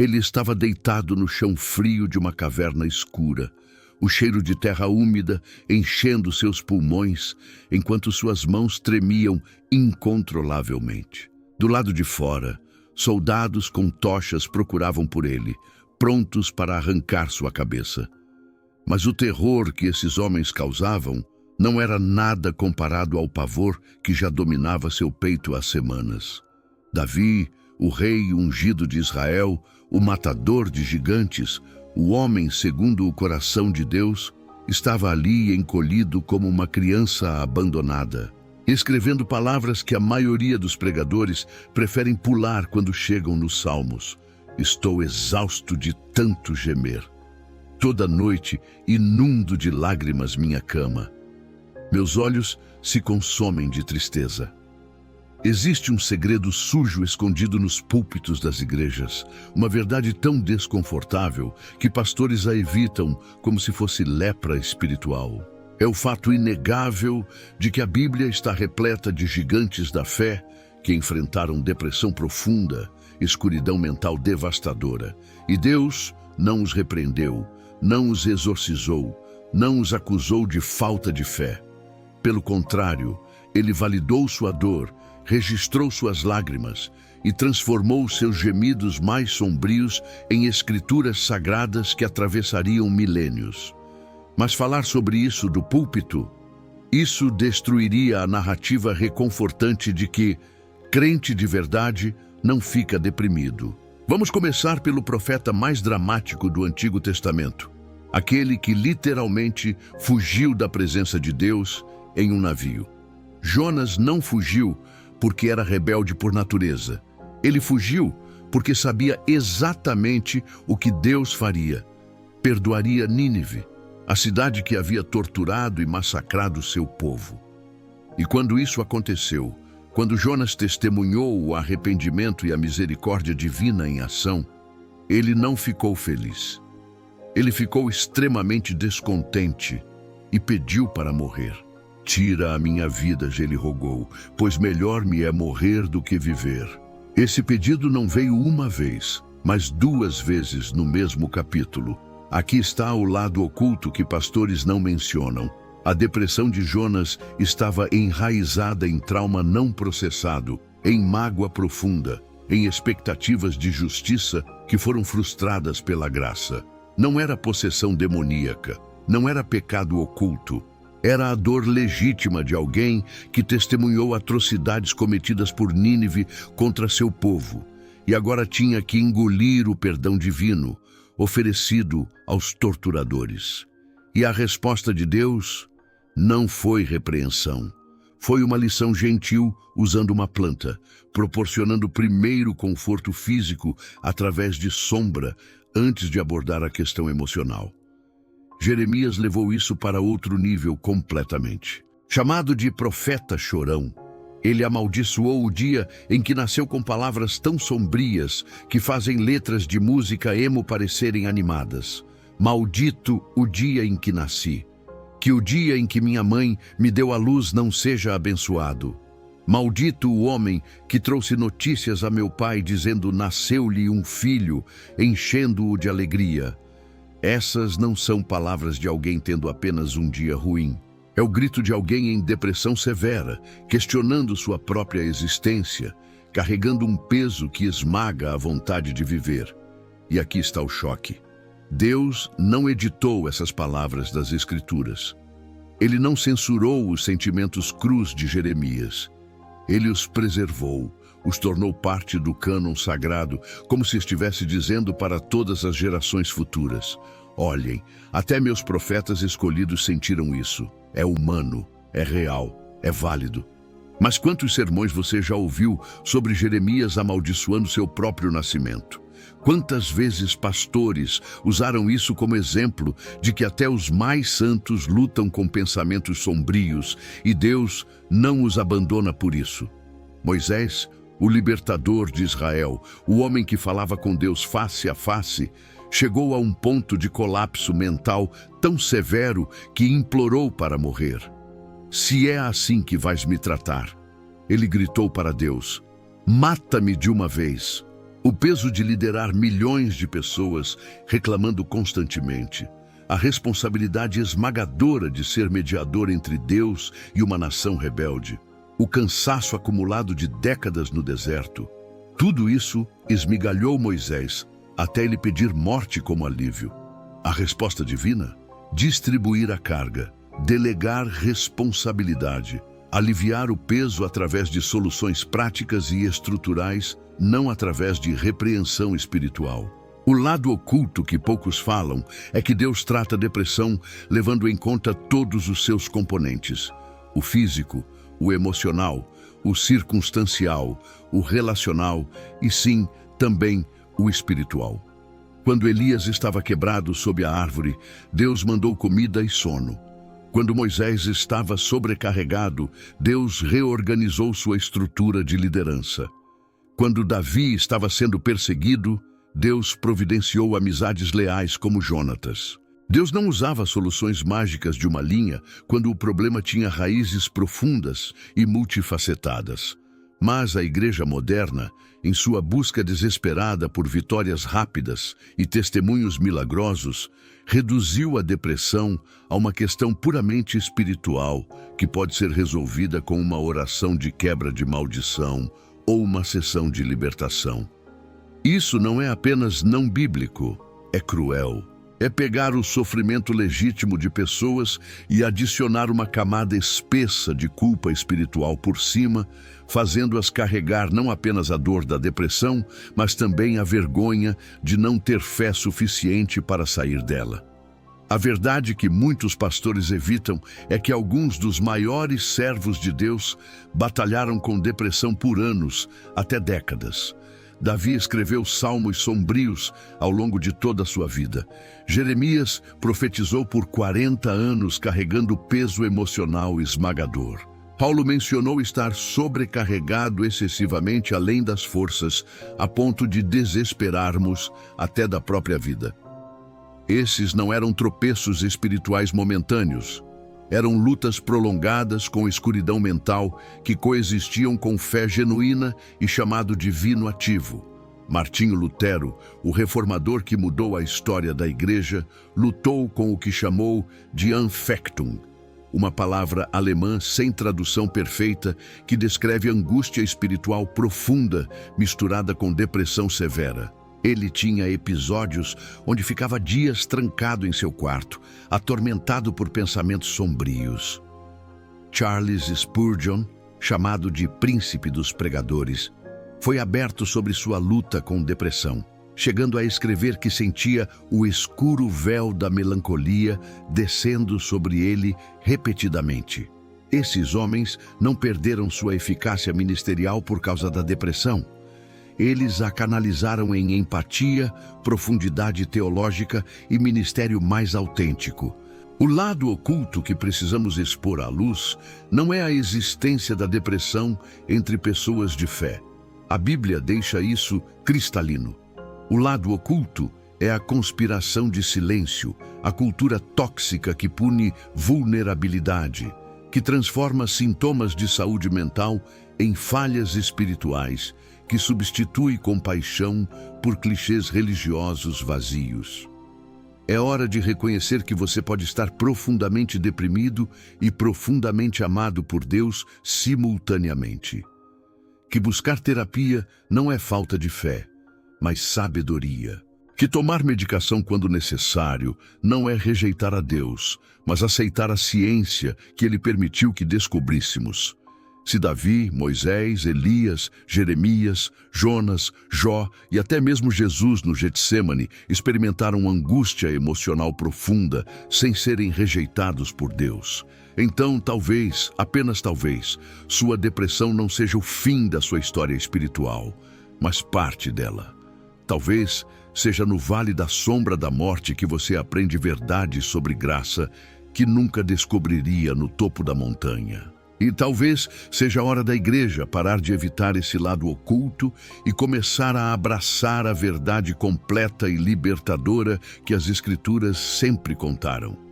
Ele estava deitado no chão frio de uma caverna escura, o cheiro de terra úmida enchendo seus pulmões, enquanto suas mãos tremiam incontrolavelmente. Do lado de fora, soldados com tochas procuravam por ele, prontos para arrancar sua cabeça. Mas o terror que esses homens causavam não era nada comparado ao pavor que já dominava seu peito há semanas. Davi, o rei ungido de Israel, o matador de gigantes, o homem segundo o coração de Deus, estava ali encolhido como uma criança abandonada, escrevendo palavras que a maioria dos pregadores preferem pular quando chegam nos Salmos. Estou exausto de tanto gemer. Toda noite inundo de lágrimas minha cama. Meus olhos se consomem de tristeza. Existe um segredo sujo escondido nos púlpitos das igrejas, uma verdade tão desconfortável que pastores a evitam como se fosse lepra espiritual. É o fato inegável de que a Bíblia está repleta de gigantes da fé que enfrentaram depressão profunda, escuridão mental devastadora, e Deus não os repreendeu, não os exorcizou, não os acusou de falta de fé. Pelo contrário, ele validou sua dor, registrou suas lágrimas e transformou seus gemidos mais sombrios em escrituras sagradas que atravessariam milênios. Mas falar sobre isso do púlpito, isso destruiria a narrativa reconfortante de que crente de verdade não fica deprimido. Vamos começar pelo profeta mais dramático do Antigo Testamento, aquele que literalmente fugiu da presença de Deus em um navio. Jonas não fugiu porque era rebelde por natureza. Ele fugiu porque sabia exatamente o que Deus faria. Perdoaria Nínive, a cidade que havia torturado e massacrado seu povo. E quando isso aconteceu, quando Jonas testemunhou o arrependimento e a misericórdia divina em ação, ele não ficou feliz. Ele ficou extremamente descontente e pediu para morrer. Tira a minha vida, ele rogou, pois melhor me é morrer do que viver. Esse pedido não veio uma vez, mas 2 vezes no mesmo capítulo. Aqui está o lado oculto que pastores não mencionam. A depressão de Jonas estava enraizada em trauma não processado, em mágoa profunda, em expectativas de justiça que foram frustradas pela graça. Não era possessão demoníaca, não era pecado oculto. Era a dor legítima de alguém que testemunhou atrocidades cometidas por Nínive contra seu povo e agora tinha que engolir o perdão divino oferecido aos torturadores. E a resposta de Deus não foi repreensão. Foi uma lição gentil usando uma planta, proporcionando primeiro conforto físico através de sombra antes de abordar a questão emocional. Jeremias levou isso para outro nível completamente. Chamado de profeta chorão, ele amaldiçoou o dia em que nasceu com palavras tão sombrias que fazem letras de música emo parecerem animadas. Maldito o dia em que nasci. Que o dia em que minha mãe me deu à luz não seja abençoado. Maldito o homem que trouxe notícias a meu pai dizendo nasceu-lhe um filho, enchendo-o de alegria. Essas não são palavras de alguém tendo apenas um dia ruim. É o grito de alguém em depressão severa, questionando sua própria existência, carregando um peso que esmaga a vontade de viver. E aqui está o choque. Deus não editou essas palavras das Escrituras. Ele não censurou os sentimentos crus de Jeremias. Ele os preservou, os tornou parte do cânon sagrado, como se estivesse dizendo para todas as gerações futuras: olhem, até meus profetas escolhidos sentiram isso. É humano, é real, é válido. Mas quantos sermões você já ouviu sobre Jeremias amaldiçoando seu próprio nascimento? Quantas vezes pastores usaram isso como exemplo de que até os mais santos lutam com pensamentos sombrios e Deus não os abandona por isso? Moisés, o libertador de Israel, o homem que falava com Deus face a face, chegou a um ponto de colapso mental tão severo que implorou para morrer. Se é assim que vais me tratar, ele gritou para Deus, mata-me de uma vez. O peso de liderar milhões de pessoas reclamando constantemente. A responsabilidade esmagadora de ser mediador entre Deus e uma nação rebelde. O cansaço acumulado de décadas no deserto. Tudo isso esmigalhou Moisés até ele pedir morte como alívio. A resposta divina? Distribuir a carga, delegar responsabilidade, aliviar o peso através de soluções práticas e estruturais, não através de repreensão espiritual. O lado oculto que poucos falam é que Deus trata a depressão levando em conta todos os seus componentes: o físico, o emocional, o circunstancial, o relacional e, sim, também o espiritual. Quando Elias estava quebrado sob a árvore, Deus mandou comida e sono. Quando Moisés estava sobrecarregado, Deus reorganizou sua estrutura de liderança. Quando Davi estava sendo perseguido, Deus providenciou amizades leais como Jonatas. Deus não usava soluções mágicas de uma linha quando o problema tinha raízes profundas e multifacetadas. Mas a igreja moderna, em sua busca desesperada por vitórias rápidas e testemunhos milagrosos, reduziu a depressão a uma questão puramente espiritual que pode ser resolvida com uma oração de quebra de maldição ou uma sessão de libertação. Isso não é apenas não bíblico, é cruel. É pegar o sofrimento legítimo de pessoas e adicionar uma camada espessa de culpa espiritual por cima, fazendo-as carregar não apenas a dor da depressão, mas também a vergonha de não ter fé suficiente para sair dela. A verdade que muitos pastores evitam é que alguns dos maiores servos de Deus batalharam com depressão por anos, até décadas. Davi escreveu salmos sombrios ao longo de toda a sua vida. Jeremias profetizou por 40 anos carregando peso emocional esmagador. Paulo mencionou estar sobrecarregado excessivamente além das forças, a ponto de desesperarmos até da própria vida. Esses não eram tropeços espirituais momentâneos. Eram lutas prolongadas com escuridão mental que coexistiam com fé genuína e chamado divino ativo. Martinho Lutero, o reformador que mudou a história da igreja, lutou com o que chamou de Anfechtung, uma palavra alemã sem tradução perfeita que descreve angústia espiritual profunda misturada com depressão severa. Ele tinha episódios onde ficava dias trancado em seu quarto, atormentado por pensamentos sombrios. Charles Spurgeon, chamado de Príncipe dos Pregadores, foi aberto sobre sua luta com depressão, chegando a escrever que sentia o escuro véu da melancolia descendo sobre ele repetidamente. Esses homens não perderam sua eficácia ministerial por causa da depressão. Eles a canalizaram em empatia, profundidade teológica e ministério mais autêntico. O lado oculto que precisamos expor à luz não é a existência da depressão entre pessoas de fé. A Bíblia deixa isso cristalino. O lado oculto é a conspiração de silêncio, a cultura tóxica que pune vulnerabilidade, que transforma sintomas de saúde mental em falhas espirituais, que substitui compaixão por clichês religiosos vazios. É hora de reconhecer que você pode estar profundamente deprimido e profundamente amado por Deus simultaneamente. Que buscar terapia não é falta de fé, mas sabedoria. Que tomar medicação quando necessário não é rejeitar a Deus, mas aceitar a ciência que Ele permitiu que descobríssemos. Se Davi, Moisés, Elias, Jeremias, Jonas, Jó e até mesmo Jesus no Getsêmani experimentaram angústia emocional profunda sem serem rejeitados por Deus, então talvez, apenas talvez, sua depressão não seja o fim da sua história espiritual, mas parte dela. Talvez seja no vale da sombra da morte que você aprende verdades sobre graça que nunca descobriria no topo da montanha. E talvez seja a hora da igreja parar de evitar esse lado oculto e começar a abraçar a verdade completa e libertadora que as Escrituras sempre contaram.